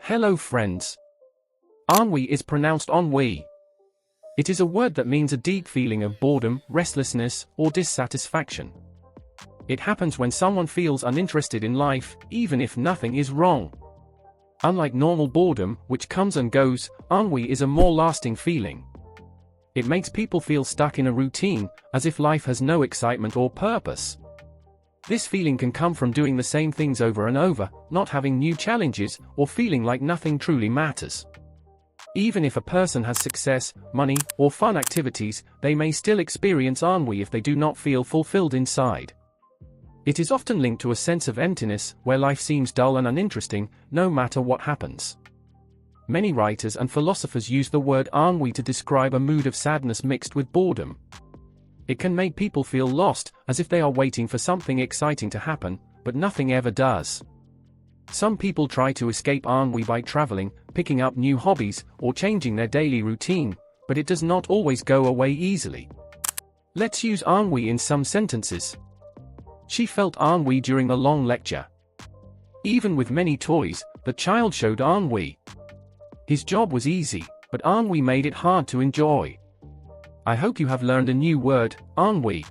Hello friends. Ennui is pronounced ennui. It is a word that means a deep feeling of boredom, restlessness, or dissatisfaction. It happens when someone feels uninterested in life, even if nothing is wrong. Unlike normal boredom, which comes and goes, ennui is a more lasting feeling. It makes people feel stuck in a routine, as if life has no excitement or purpose. This feeling can come from doing the same things over and over, not having new challenges, or feeling like nothing truly matters. Even if a person has success, money, or fun activities, they may still experience ennui if they do not feel fulfilled inside. It is often linked to a sense of emptiness, where life seems dull and uninteresting, no matter what happens. Many writers and philosophers use the word ennui to describe a mood of sadness mixed with boredom. It can make people feel lost, as if they are waiting for something exciting to happen, but nothing ever does. Some people try to escape ennui by traveling, picking up new hobbies, or changing their daily routine, but it does not always go away easily. Let's use ennui in some sentences. She felt ennui during a long lecture. Even with many toys, the child showed ennui. His job was easy, but ennui made it hard to enjoy. I hope you have learned a new word, ennui.